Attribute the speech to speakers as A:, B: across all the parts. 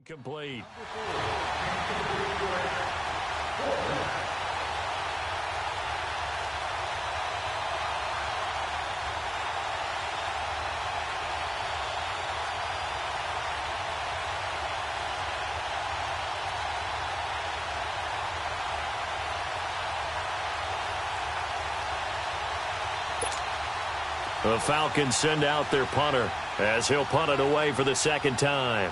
A: Complete. The Falcons send out their punter as he'll punt it away for the second time.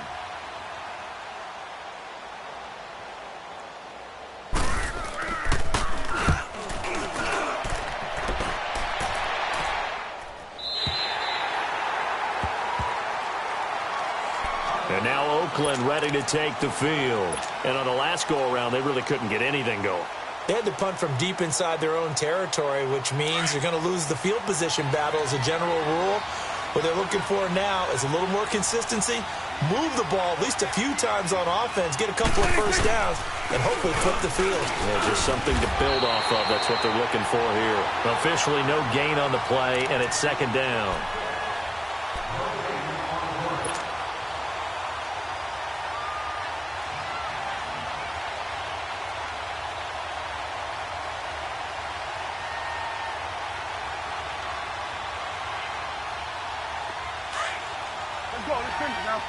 A: And now Oakland ready to take the field. And on the last go-around, they really couldn't get anything going.
B: They had to punt from deep inside their own territory, which means you're going to lose the field position battle as a general rule. What they're looking for now is a little more consistency, move the ball at least a few times on offense, get a couple of first downs, and hopefully flip the field.
A: Yeah, just something to build off of. That's what they're looking for here. Officially no gain on the play, and it's second down.
C: Now.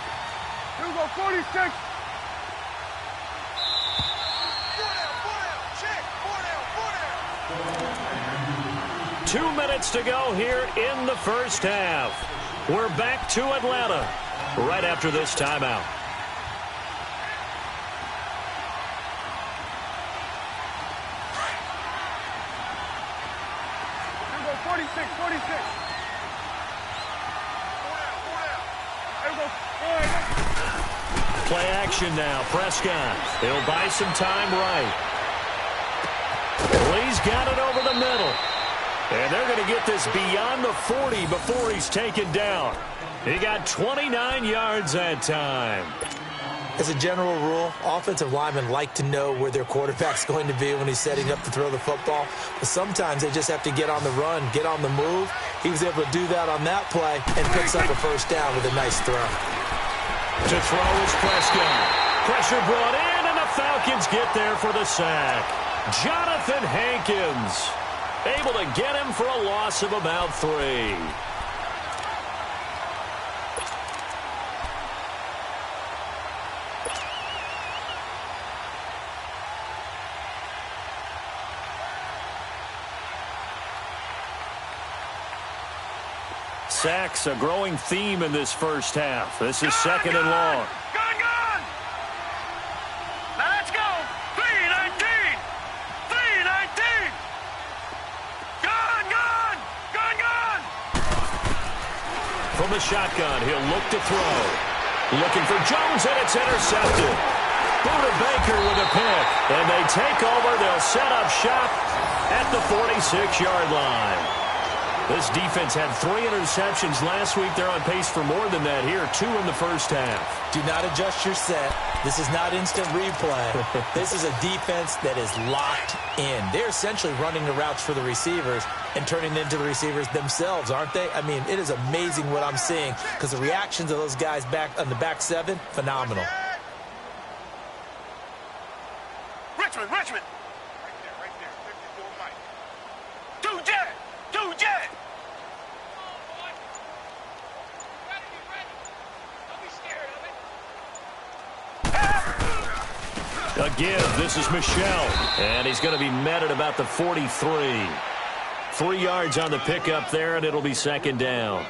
C: Here we go, 46. Check.
A: 2 minutes to go here in the first half. We're back to Atlanta right after this timeout.
C: Here we go, 46, 46.
A: Play action now. Prescott. He'll buy some time right. Well, he's got it over the middle. And they're going to get this beyond the 40 before he's taken down. He got 29 yards that time.
B: As a general rule, offensive linemen like to know where their quarterback's going to be when he's setting up to throw the football. But sometimes they just have to get on the run, get on the move. He was able to do that on that play and picks up a first down with a nice throw.
A: To throw is Prescott. Pressure brought in, and the Falcons get there for the sack. Jonathan Hankins able to get him for a loss of about 3. Sacks, a growing theme in this first half. This is second and long.
C: Gone! Now let's go! 3-19! 3-19! Gone!
A: From the shotgun, he'll look to throw. Looking for Jones, and it's intercepted. Buda Baker with a pick. And they take over. They'll set up shop at the 46-yard line. This defense had 3 interceptions last week. They're on pace for more than that here. 2 in the first half.
B: Do not adjust your set. This is not instant replay. This is a defense that is locked in. They're essentially running the routes for the receivers and turning them into the receivers themselves, aren't they? I mean, it is amazing what I'm seeing because the reactions of those guys back on the back 7, phenomenal.
C: Richmond! Right there. 54 Mike. 2-jet!
A: A give. This is Michelle. And he's going to be met at about the 43. 3 yards on the pickup there, and it'll be second down.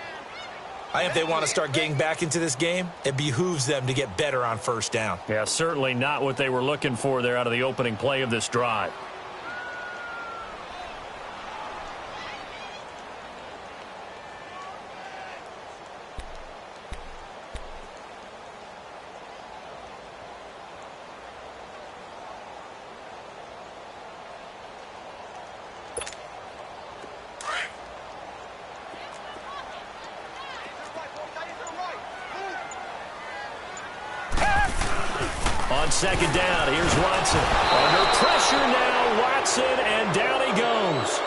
B: I think if they want to start getting back into this game, it behooves them to get better on first down.
A: Yeah, certainly not what they were looking for there out of the opening play of this drive. On second down, here's Watson. Under pressure now, Watson, and down he goes.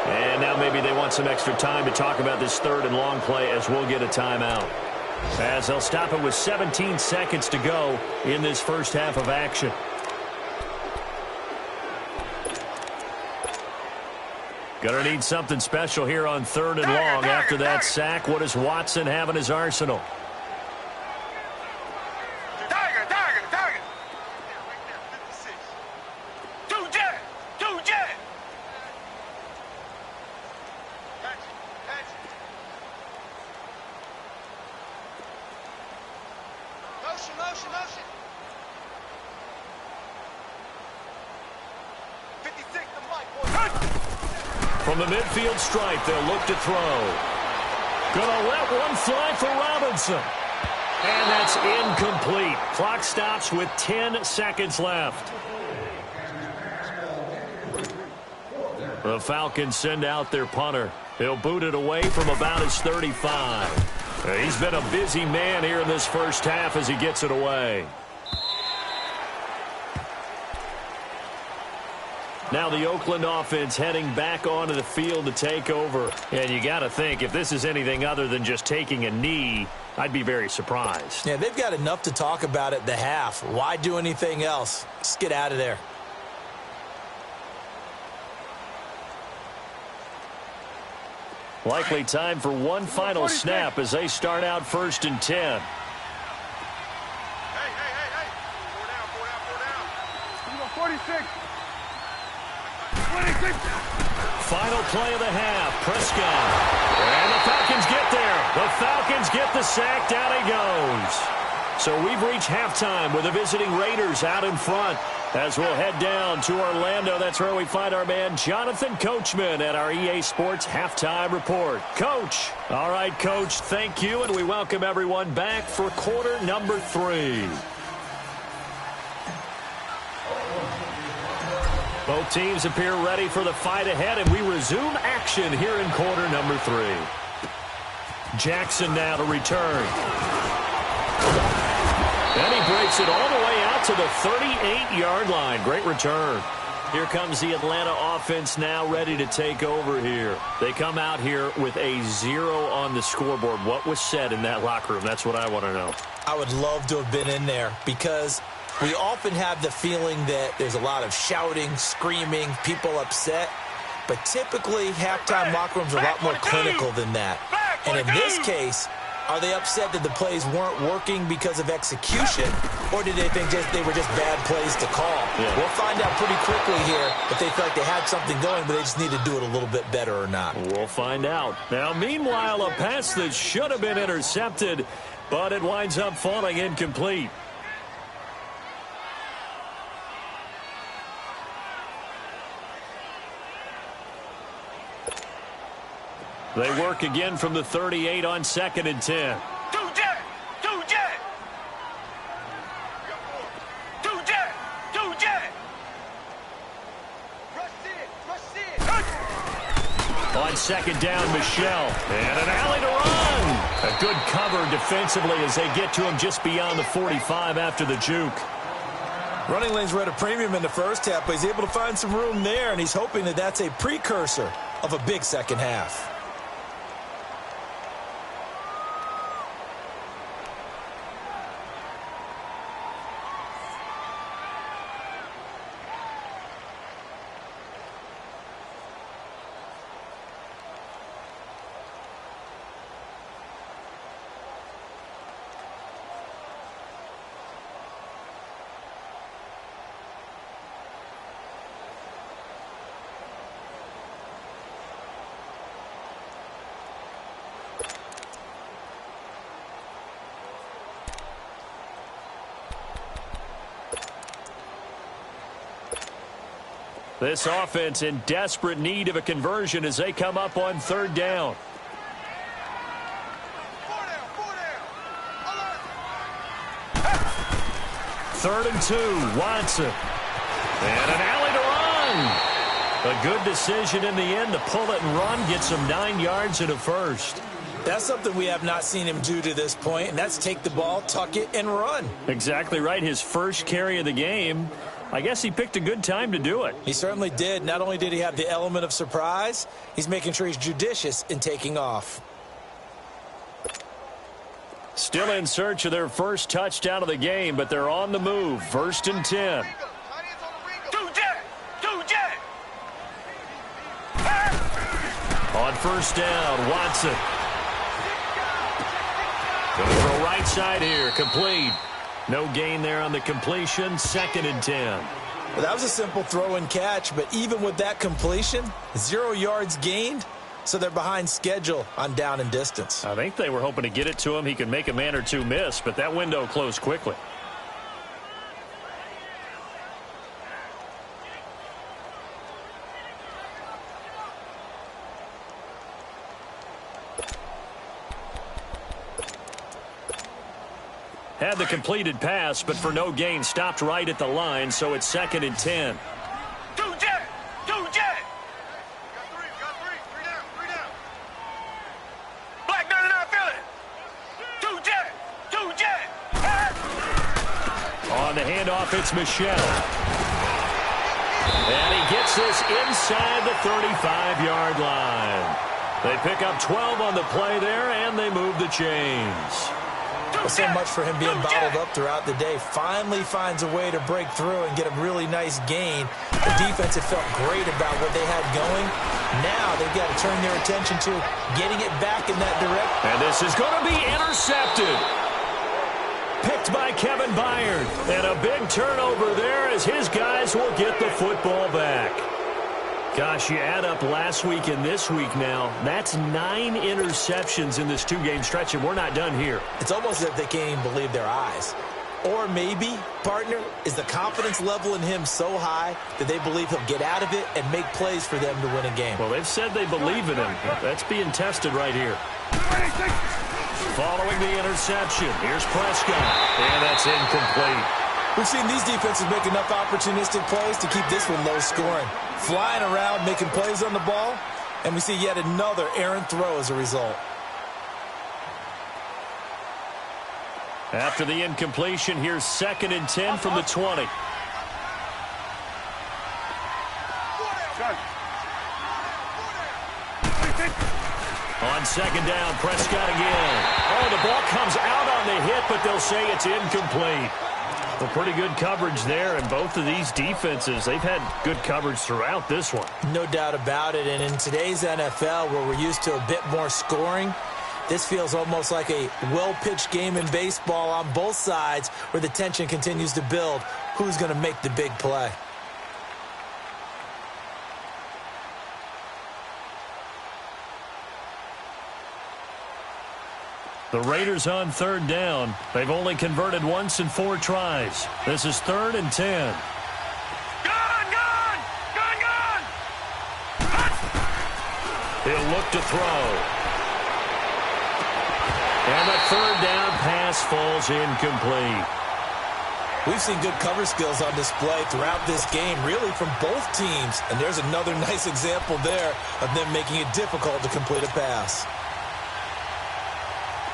A: And now maybe they want some extra time to talk about this third and long play as we'll get a timeout. As they'll stop it with 17 seconds to go in this first half of action. Gonna need something special here on 3rd and long. After that sack, what does Watson have in his arsenal?
C: Target. 2 jet. Catch it. Motion. 56 the mic, boy.
A: From the midfield stripe, they'll look to throw. Gonna let one fly for Robinson. And that's incomplete. Clock stops with 10 seconds left. The Falcons send out their punter. He'll boot it away from about his 35. He's been a busy man here in this first half as he gets it away. Now the Oakland offense heading back onto the field to take over. And you got to think, if this is anything other than just taking a knee, I'd be very surprised.
B: Yeah, they've got enough to talk about at the half. Why do anything else? Just get out of there.
A: Likely time for one final snap as they start out 1st and 10.
C: Hey. 4 down. 46.
A: Final play of the half. Prescott. And the Falcons get there. The Falcons get the sack. Down he goes. So we've reached halftime with the visiting Raiders out in front. As we'll head down to Orlando, that's where we find our man Jonathan Coachman at our EA Sports Halftime Report. Coach. All right, Coach, thank you, and we welcome everyone back for quarter number 3. Both teams appear ready for the fight ahead, and we resume action here in quarter number 3. Jackson now to return. And he breaks it all the way out to the 38-yard line. Great return. Here comes the Atlanta offense now ready to take over here. They come out here with a 0 on the scoreboard. What was said in that locker room? That's what I want to know.
B: I would love to have been in there because we often have the feeling that there's a lot of shouting, screaming, people upset. But typically, halftime locker rooms are a lot more clinical than that. And in this case, are they upset that the plays weren't working because of execution, or did they think they were just bad plays to call?
A: Yeah.
B: We'll find out pretty quickly here if they feel like they had something going, but they just need to do it a little bit better or not.
A: We'll find out. Now, meanwhile, a pass that should have been intercepted, but it winds up falling incomplete. They work again from the 38 on 2nd and 10.
C: 2 jet. 2 jet. Rush it.
A: On 2nd down, Michelle. And an alley to run. A good cover defensively as they get to him just beyond the 45 after the juke.
B: Running lanes were at a premium in the first half, but he's able to find some room there, and he's hoping that that's a precursor of a big second half.
A: This offense in desperate need of a conversion as they come up on 3rd down. 3rd and 2, Watson. And an alley to run. A good decision in the end to pull it and run, get some 9 yards and a first.
B: That's something we have not seen him do to this point, and that's take the ball, tuck it, and run.
A: Exactly right. His first carry of the game. I guess he picked a good time to do it.
B: He certainly did. Not only did he have the element of surprise, he's making sure he's judicious in taking off.
A: Still in search of their first touchdown of the game, but they're on the move. 1st and 10. On 1st down, Watson. Going to throw right side here, complete. No gain there on the completion, 2nd and 10.
B: Well, that was a simple throw and catch, but even with that completion, 0 yards gained, so they're behind schedule on down and distance.
A: I think they were hoping to get it to him. He could make a man or two miss, but that window closed quickly. Had the completed pass, but for no gain, stopped right at the line, so it's 2nd and 10.
C: Two jet! Got three down. Black 99 Philly! Two jet!
A: On the handoff, it's Michelle. And he gets this inside the 35-yard line. They pick up 12 on the play there, and they move the chains.
B: Well, so much for him being bottled up throughout the day. Finally finds a way to break through and get a really nice gain. The defense had felt great about what they had going. Now they've got to turn their attention to getting it back in that direction.
A: And this is going to be intercepted. Picked by Kevin Byard. And a big turnover there as his guys will get the football back. Gosh, you add up last week and this week now, that's 9 interceptions in this 2-game stretch, and we're not done here.
B: It's almost as if they can't even believe their eyes. Or maybe, partner, is the confidence level in him so high that they believe he'll get out of it and make plays for them to win a game.
A: Well, they've said they believe in him. That's being tested right here. Following the interception, here's Prescott, and that's incomplete.
B: We've seen these defenses make enough opportunistic plays to keep this one low scoring. Flying around, making plays on the ball, and we see yet another errant throw as a result.
A: After the incompletion, here's 2nd and 10 from the 20. On 2nd down, Prescott again. Oh, the ball comes out on the hit, but they'll say it's incomplete. Well, pretty good coverage there, and both of these defenses, they've had good coverage throughout this one.
B: No doubt about it, and in today's NFL, where we're used to a bit more scoring, this feels almost like a well-pitched game in baseball on both sides where the tension continues to build. Who's going to make the big play?
A: The Raiders on 3rd down. They've only converted once in 4 tries. This is 3rd and 10.
C: Gun!
A: He'll look to throw. And the 3rd down pass falls incomplete.
B: We've seen good cover skills on display throughout this game, really from both teams. And there's another nice example there of them making it difficult to complete a pass.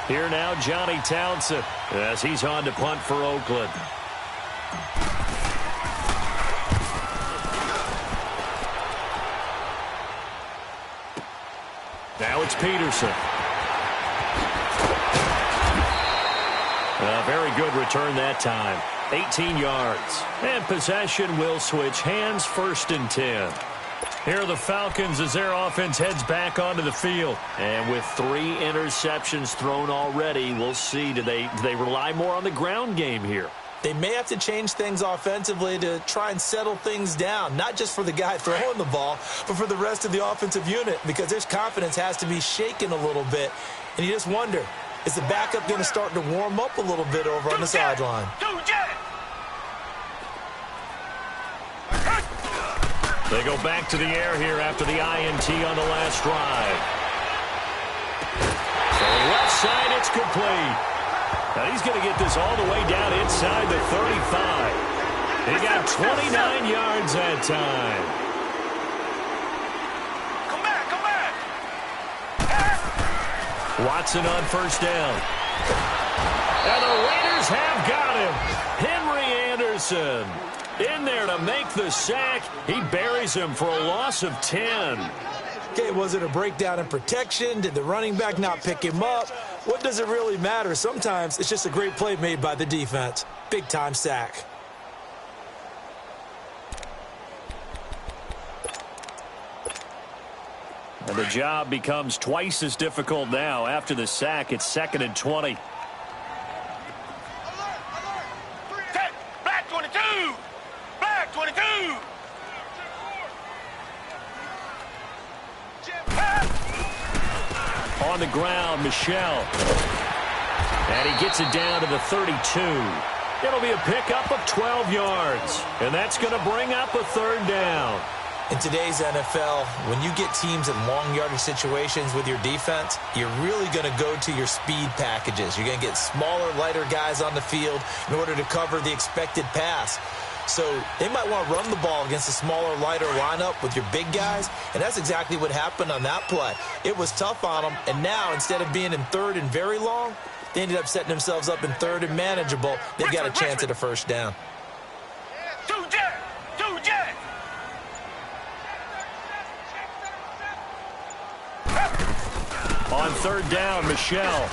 A: Here now, Johnny Townsend, as he's on to punt for Oakland. Now it's Peterson. A very good return that time. 18 yards. And possession will switch hands, 1st and 10. Here are the Falcons as their offense heads back onto the field. And with 3 interceptions thrown already, we'll see. Do they rely more on the ground game here?
B: They may have to change things offensively to try and settle things down, not just for the guy throwing the ball, but for the rest of the offensive unit, because their confidence has to be shaken a little bit. And you just wonder, is the backup going to start to warm up a little bit over on the sideline?
A: They go back to the air here after the INT on the last drive. So left side, it's complete. Now he's going to get this all the way down inside the 35. He got 29 yards that time.
C: Come back!
A: Watson on 1st down. And the Raiders have got him. Henry Anderson in there to make the sack. He buries him for a loss of 10.
B: Okay, was it a breakdown in protection? Did the running back not pick him up? what does it really matter? Sometimes it's just a great play made by the defense. Big-time sack.
A: And the job becomes twice as difficult now. After the sack, it's 2nd and 20.
C: Black 22! Black 22!
A: On the ground, Michel. And he gets it down to the 32. It'll be a pickup of 12 yards. And that's going to bring up a 3rd down.
B: In today's NFL, when you get teams in long yardage situations with your defense, you're really going to go to your speed packages. You're going to get smaller, lighter guys on the field in order to cover the expected pass. So they might want to run the ball against a smaller, lighter lineup with your big guys, and that's exactly what happened on that play. It was tough on them, and now instead of being in 3rd and very long, they ended up setting themselves up in 3rd and manageable. They've got a chance at a 1st down.
C: Two jet!
A: On 3rd down, Michel.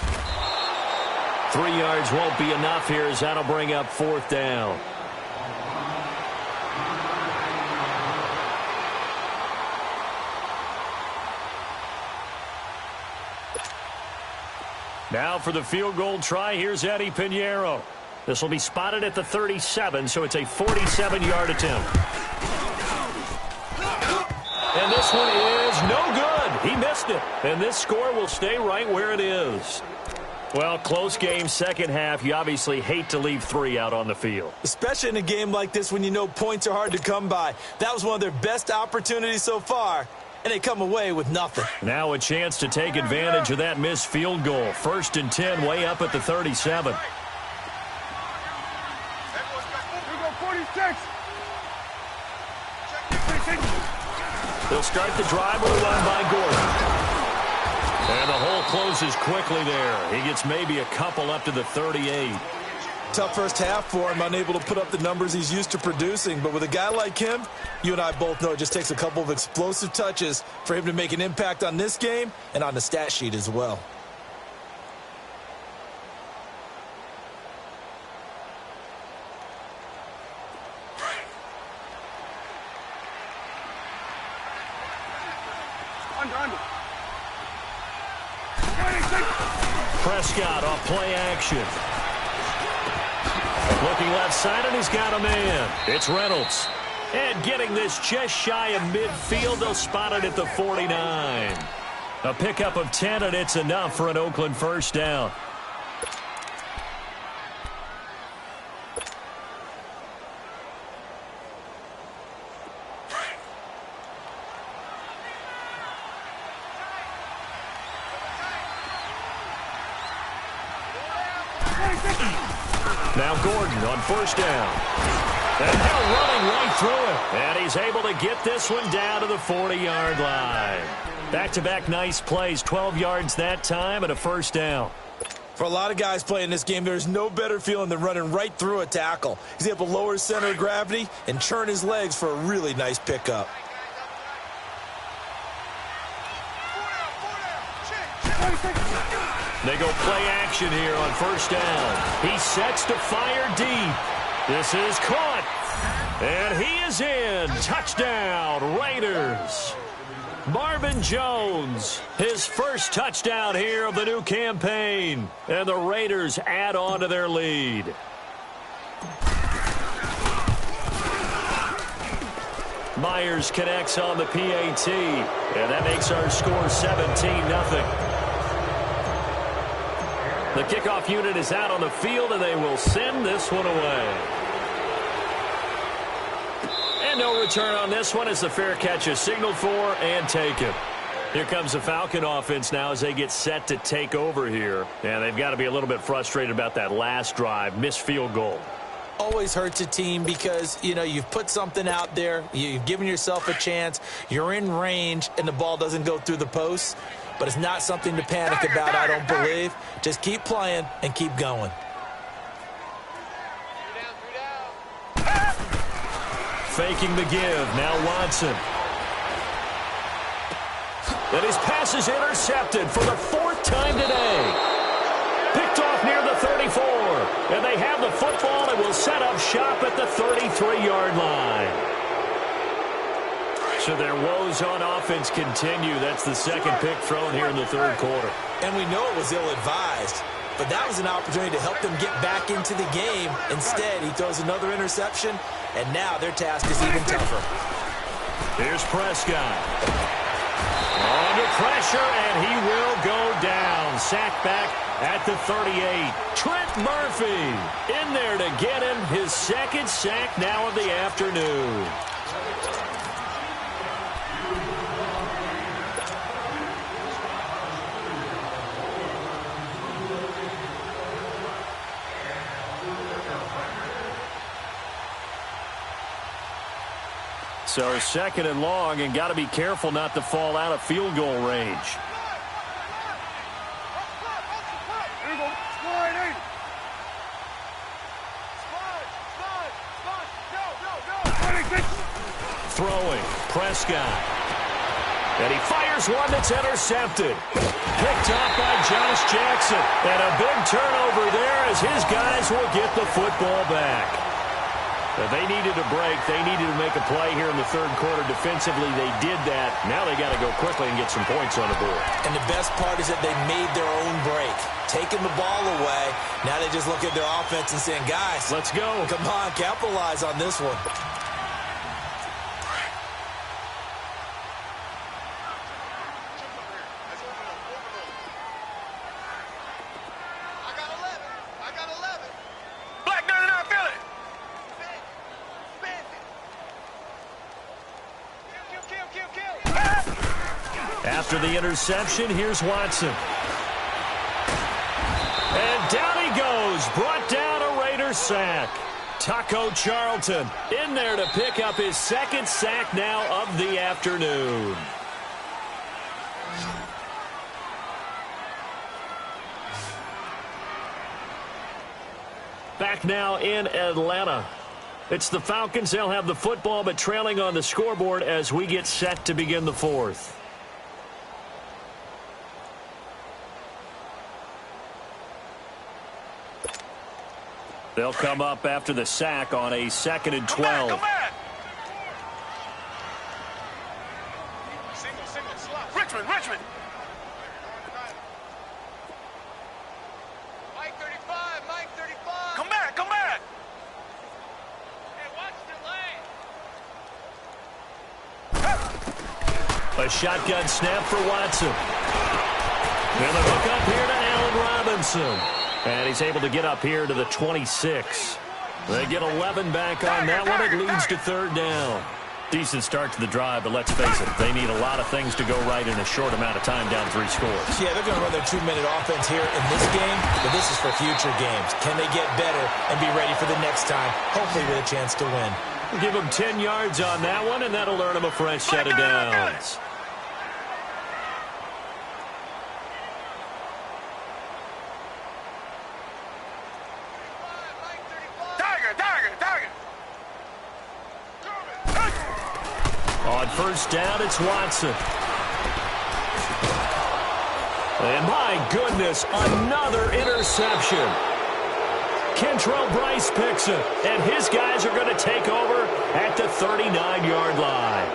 A: 3 yards won't be enough here as that'll bring up 4th down. Now for the field goal try, here's Eddie Pinheiro. This will be spotted at the 37, so it's a 47-yard attempt. And this one is no good. He missed it. And this score will stay right where it is. Well, close game, 2nd half. You obviously hate to leave 3 out on the field.
B: Especially in a game like this when you know points are hard to come by. That was one of their best opportunities so far, and they come away with nothing.
A: Now a chance to take advantage of that missed field goal. 1st and 10, way up at the 37.
C: Here we go, 46!
A: They'll start the drive with a run by Gordon. And the hole closes quickly there. He gets maybe a couple up to the 38.
B: Tough first half for him, unable to put up the numbers he's used to producing. But with a guy like him, you and I both know it just takes a couple of explosive touches for him to make an impact on this game and on the stat sheet as well.
A: Prescott off play action. Looking left side, and he's got a man. It's Reynolds. And getting this just shy of midfield, they'll spot it at the 49. A pickup of 10, and it's enough for an Oakland 1st down. Now Gordon on 1st down. And they're running right through it. And he's able to get this one down to the 40-yard line. Back-to-back nice plays, 12 yards that time and a 1st down.
B: For a lot of guys playing this game, there's no better feeling than running right through a tackle. He's able to lower his center of gravity and churn his legs for a really nice pickup.
A: They go play action here on 1st down. He sets to fire deep. This is caught. And he is in. Touchdown, Raiders. Marvin Jones, his 1st touchdown here of the new campaign. And the Raiders add on to their lead. Myers connects on the PAT. And that makes our score 17-0. The kickoff unit is out on the field, and they will send this one away. And no return on this one as the fair catch is signaled for and taken. Here comes the Falcon offense now as they get set to take over here. And they've got to be a little bit frustrated about that last drive, missed field goal.
B: Always hurts a team because, you know, you've put something out there, you've given yourself a chance, you're in range, and the ball doesn't go through the posts. But it's not something to panic about, I don't believe. Just keep playing and keep going.
A: Faking the give. Now Watson. And his pass is intercepted for the 4th time today. 34. And they have the football and will set up shop at the 33-yard line. So their woes on offense continue. That's the second pick thrown here in the third quarter.
B: And we know it was ill-advised, but that was an opportunity to help them get back into the game. Instead, he throws another interception, and now their task is even tougher.
A: Here's Prescott. Under pressure, and he will go down. Sacked back at the 38. Trent Murphy in there to get him his second sack now of the afternoon. So second and long, and got to be careful not to fall out of field goal range. Throwing, Prescott. And he fires one that's intercepted. Picked up by Josh Jackson. And a big turnover there as his guys will get the football back. They needed a break. They needed to make a play here in the third quarter. Defensively, they did that. Now they got to go quickly and get some points on the board.
B: And the best part is that they made their own break. Taking the ball away. Now they just look at their offense and saying, guys,
A: let's go.
B: Come on, capitalize on this one.
A: After the interception, here's Watson. And down he goes. Brought down a Raider sack. Taco Charlton in there to pick up his second sack now of the afternoon. Back now in Atlanta. It's the Falcons. They'll have the football, but trailing on the scoreboard as we get set to begin the fourth. They'll come up after the sack on a 2nd and 12.
C: Come back. Richmond. Mike 35. Come back. Hey, watch the lane.
A: A shotgun snap for Watson. And the hook up here to Allen Robinson. And he's able to get up here to the 26. They get 11 back on that one. It leads to third down. Decent start to the drive, but let's face it, they need a lot of things to go right in a short amount of time down 3 scores.
B: Yeah, they're going to run their 2-minute offense here in this game, but this is for future games. Can they get better and be ready for the next time, hopefully with a chance to win?
A: Give them 10 yards on that one, and that'll earn them a fresh set of downs. On first down, it's Watson. And my goodness, another interception. Kentrell Bryce picks it, and his guys are going to take over at the 39-yard line.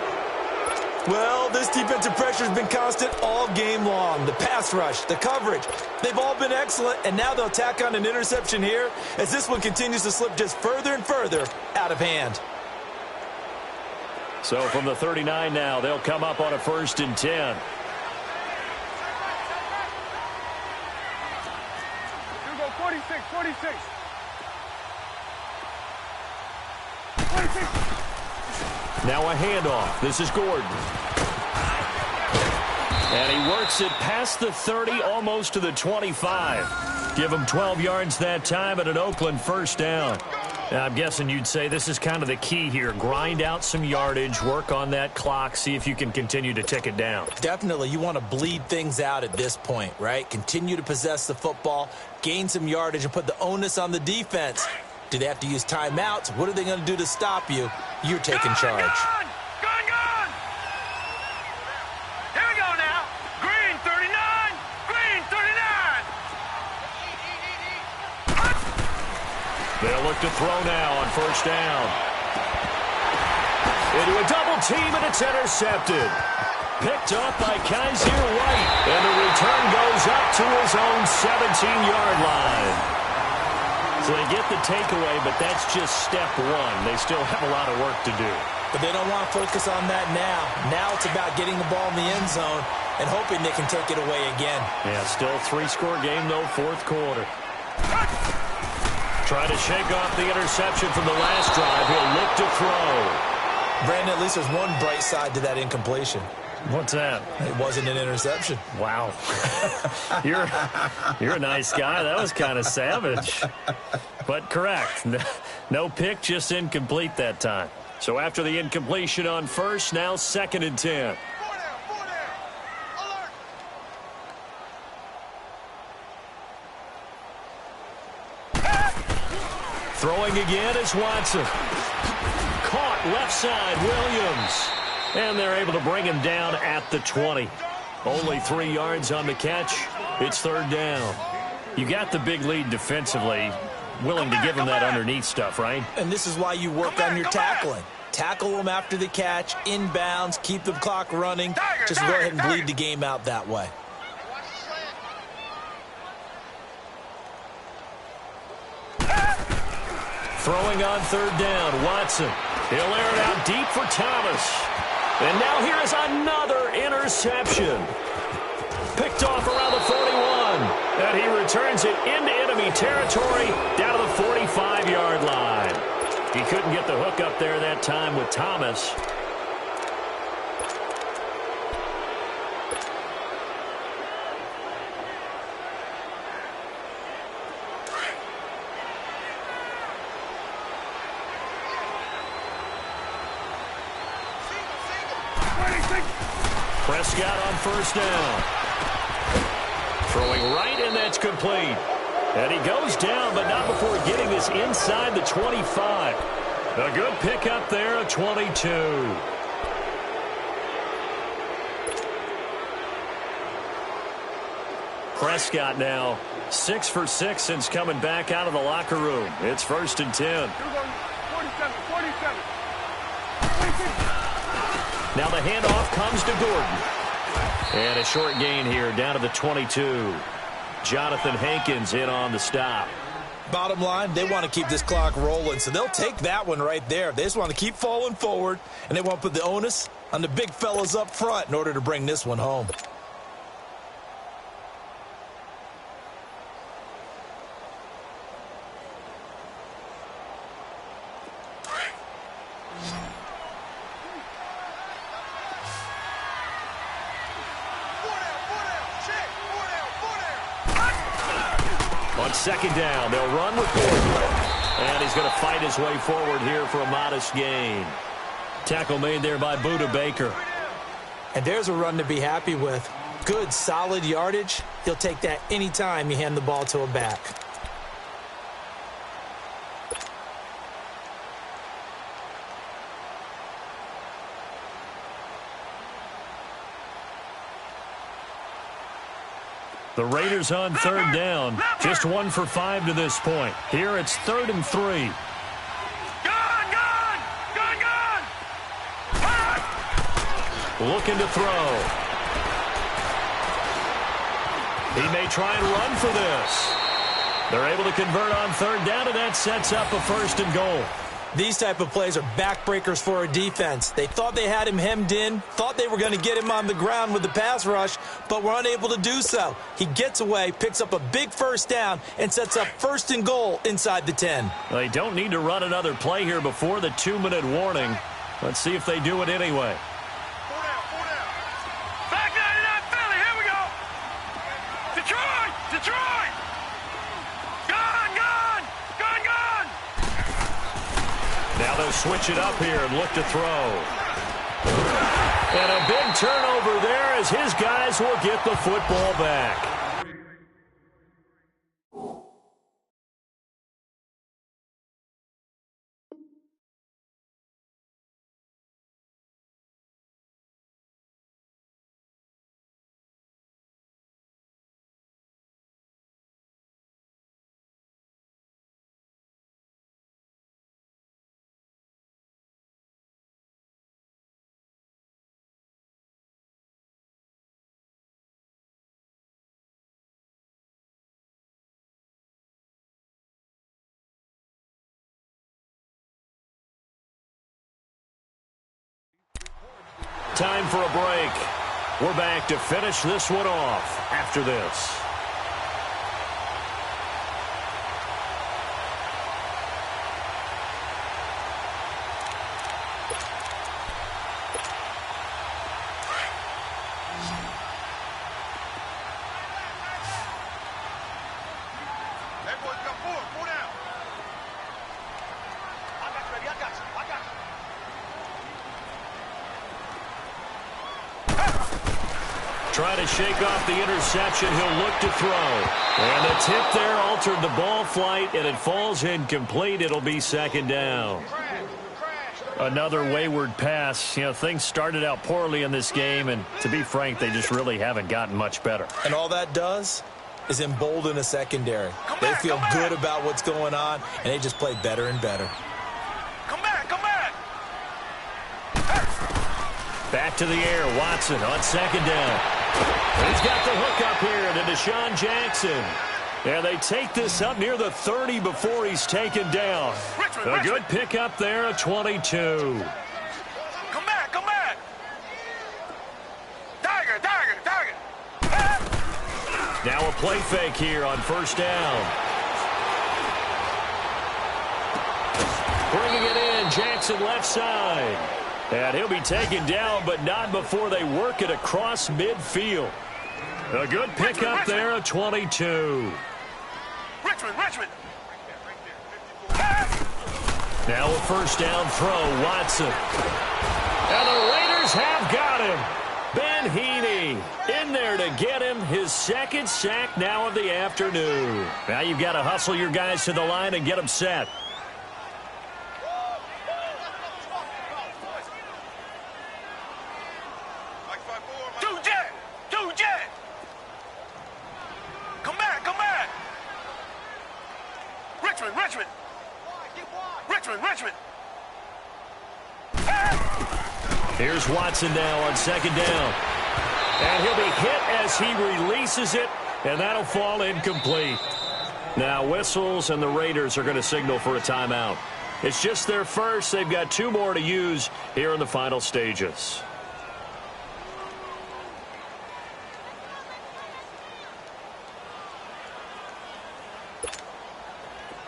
B: Well, this defensive pressure has been constant all game long. The pass rush, the coverage, they've all been excellent, and now they'll tack on an interception here as this one continues to slip just further and further out of hand.
A: So from the 39 now, they'll come up on a 1st and 10.
C: You go 46.
A: Now a handoff. This is Gordon. And he works it past the 30, almost to the 25. Give him 12 yards that time at an Oakland first down. Now, I'm guessing you'd say this is kind of the key here. Grind out some yardage, work on that clock, see if you can continue to tick it down.
B: Definitely. You want to bleed things out at this point, right? Continue to possess the football, gain some yardage, and put the onus on the defense. Do they have to use timeouts? What are they going to do to stop you? You're taking charge.
C: Gone! Here we go now. Green 39.
A: They'll look to throw now on first down. Into a double team, and it's intercepted. Picked up by Kaiser White, and the return goes up to his own 17-yard line. So they get the takeaway, but that's just step one. They still have a lot of work to do.
B: But they don't want to focus on that now. Now it's about getting the ball in the end zone and hoping they can take it away again.
A: Yeah, still a 3-score game, though, fourth quarter. Trying to shake off the interception from the last drive. He'll look to throw.
B: Brandon, at least there's one bright side to that incompletion.
A: What's that?
B: It wasn't an interception.
A: Wow. You're a nice guy. That was kind of savage. But correct. No pick, just incomplete that time. So after the incompletion on first, now 2nd and 10. Throwing again is Watson. Caught left side, Williams. And they're able to bring him down at the 20. Only 3 yards on the catch. It's 3rd down. You got the big lead defensively. Willing to give him that underneath stuff, right?
B: And this is why you work on your tackling. Tackle them after the catch, inbounds, keep the clock running. Just go ahead and bleed the game out that way.
A: Throwing on 3rd down, Watson. He'll air it out deep for Thomas. And now here is another interception. Picked off around the 41. And he returns it into enemy territory down to the 45-yard line. He couldn't get the hook up there that time with Thomas. Prescott on first down. Throwing right, and that's complete. And he goes down, but not before getting this inside the 25. A good pickup there, a 22. Prescott now 6 for 6 since coming back out of the locker room. It's 1st and 10.
C: 47.
A: Now the handoff comes to Gordon. And a short gain here down to the 22. Jonathan Hankins in on the stop.
B: Bottom line, they want to keep this clock rolling, so they'll take that one right there. They just want to keep falling forward, and they want to put the onus on the big fellas up front in order to bring this one home.
A: On 2nd down, they'll run with Gordon. And he's going to fight his way forward here for a modest gain. Tackle made there by Buda Baker.
B: And there's a run to be happy with. Good, solid yardage. He'll take that anytime you hand the ball to a back.
A: The Raiders on 3rd down. Just 1 for 5 to this point. Here it's 3rd and 3.
C: Gun!
A: Looking to throw. He may try and run for this. They're able to convert on 3rd down, and that sets up a 1st and goal.
B: These type of plays are backbreakers for a defense. They thought they had him hemmed in, thought they were going to get him on the ground with the pass rush, but were unable to do so. He gets away, picks up a big 1st down, and sets up 1st and goal inside the 10.
A: They don't need to run another play here before the 2-minute warning. Let's see if they do it anyway.
C: Back 99 Philly, here we go. Detroit! Gun!
A: Now they'll switch it up here and look to throw. And a big turnover there as his guys will get the football back. Time for a break. We're back to finish this one off after this. Try to shake off the interception. He'll look to throw. And the tip there altered the ball flight, and it falls incomplete. It'll be second down. Another wayward pass. You know, things started out poorly in this game, and to be frank, they just really haven't gotten much better.
B: And all that does is embolden a secondary. They feel good about what's going on, and they just play better and better.
C: Come back, come back.
A: Back to the air. Watson on second down. He's got the hook up here to Deshaun Jackson. And they take this up near the 30 before he's taken down. A good pickup there at 22.
C: Come back, come back. Tiger, tiger, tiger.
A: Now a play fake here on first down. Bringing it in, Jackson left side. And he'll be taken down, but not before they work it across midfield. A good pickup there at 22.
C: Richmond.
A: Now a first down throw, Watson. And the Raiders have got him. Ben Heaney in there to get him his second sack now of the afternoon. Now you've got to hustle your guys to the line and get them set.
C: Richmond.
A: Here's Watson now on second down. And he'll be hit as he releases it, and that'll fall incomplete. Now whistles, and the Raiders are going to signal for a timeout. It's just their first. They've got two more to use here in the final stages.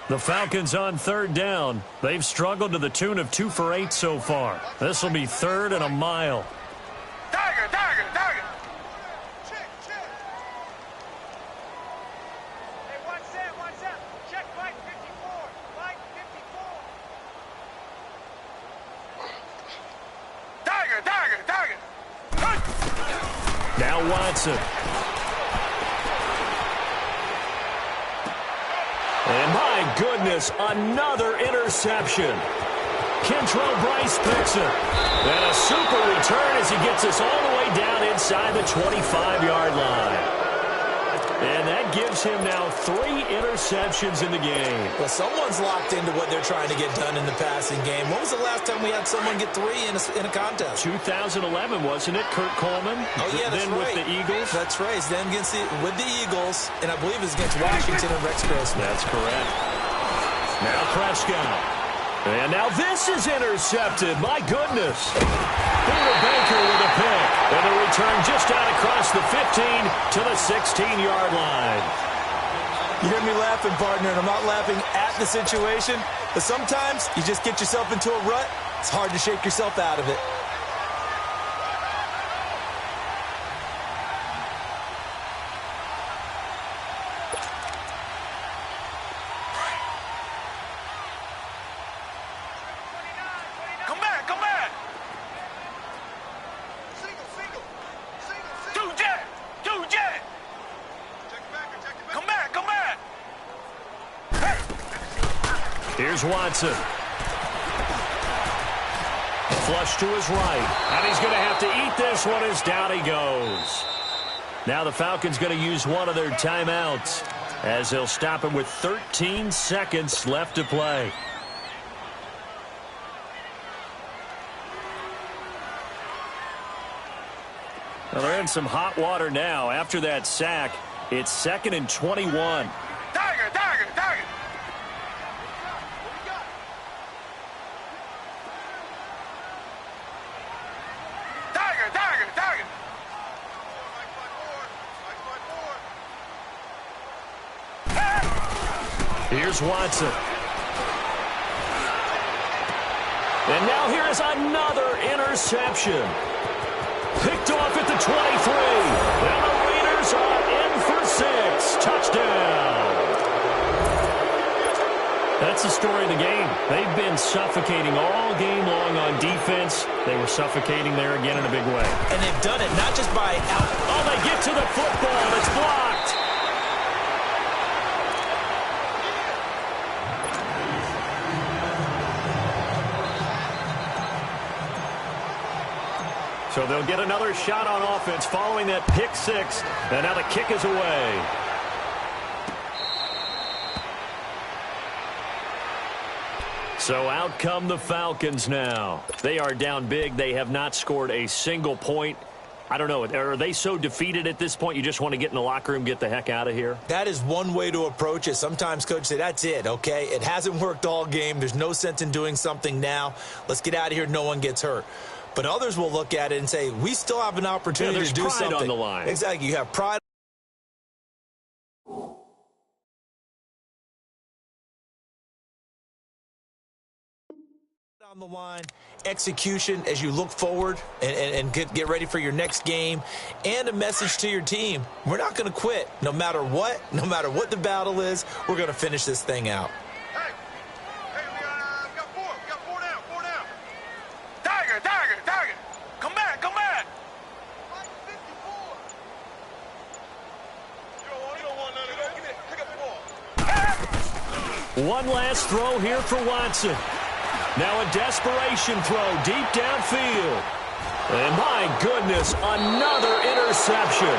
A: The Falcons on third down. They've struggled to the tune of 2 for 8 so far. This will be third and a mile.
C: Tiger. Check. Hey, what's that? Check Mike 54. Mike 54. Tiger.
A: Now Watson. And my goodness, another interception. Kentrell Bryce picks it. And a super return as he gets us all the way down inside the 25-yard line. And that gives him now 3 interceptions in the game.
B: Well, someone's locked into what they're trying to get done in the passing game. When was the last time we had someone get 3 in a contest?
A: 2011, wasn't it? Kurt Coleman?
B: Oh, yeah, that's
A: then
B: right.
A: with the Eagles?
B: That's right. Then with the Eagles, and I believe it's against Washington and Rex Grossman.
A: That's correct. Now Prescott. And now this is intercepted. My goodness. Buda Baker with a pick. And a return just out across the 15 to the 16-yard line.
B: You hear me laughing, partner, and I'm not laughing at the situation, but sometimes you just get yourself into a rut. It's hard to shake yourself out of it.
C: Come back. Two jet. Come back.
A: Here's Watson. Flush to his right. And he's going to have to eat this one as down he goes. Now the Falcons going to use one of their timeouts as they'll stop him with 13 seconds left to play. Well, they're in some hot water now. After that sack, it's 2nd and 21.
C: Tiger.
A: Here's Watson. And now here is another interception. Picked off at the 23. And the Raiders are in for 6. Touchdown. That's the story of the game. They've been suffocating all game long on defense. They were suffocating there again in a big way.
B: And they've done it not just by out.
A: Oh, they get to the football. It's blocked. So they'll get another shot on offense following that pick six. And now the kick is away. So out come the Falcons now. They are down big. They have not scored a single point. I don't know. Are they so defeated at this point you just want to get in the locker room, get the heck out of here?
B: That is one way to approach it. Sometimes coaches say, that's it, okay? It hasn't worked all game. There's no sense in doing something now. Let's get out of here. No one gets hurt. But others will look at it and say, we still have an opportunity to do something.
A: There's pride on the line.
B: Exactly. You have pride on the line, execution as you look forward and get ready for your next game, and a message to your team. We're not going to quit no matter what the battle is. We're going to finish this thing out.
C: Hey, we got four. We got four down. Tiger. Come back. Like 54. You don't want none of that. Give me that. Pick up the ball.
A: One last throw here for Watson. Now a desperation throw deep downfield. And my goodness, another interception.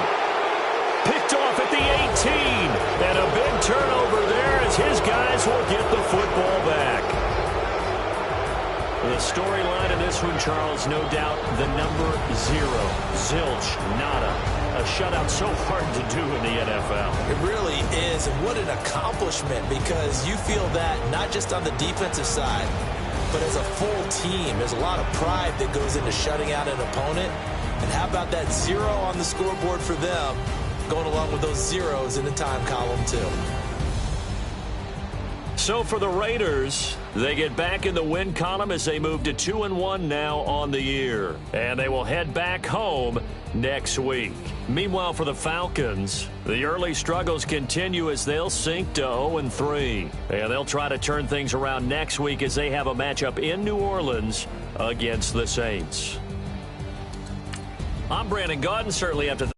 A: Picked off at the 18. And a big turnover there as his guys will get the football back. The storyline of this one, Charles, no doubt the number 0. Zilch, nada. A shutout so hard to do in the NFL.
B: It really is, and what an accomplishment, because you feel that not just on the defensive side, but as a full team. There's a lot of pride that goes into shutting out an opponent. And how about that 0 on the scoreboard for them, going along with those zeros in the time column too.
A: So for the Raiders, they get back in the win column as they move to 2-1 now on the year. And they will head back home next week. Meanwhile, for the Falcons, the early struggles continue as they'll sink to 0-3. And they'll try to turn things around next week as they have a matchup in New Orleans against the Saints. I'm Brandon Gaudin. Certainly have to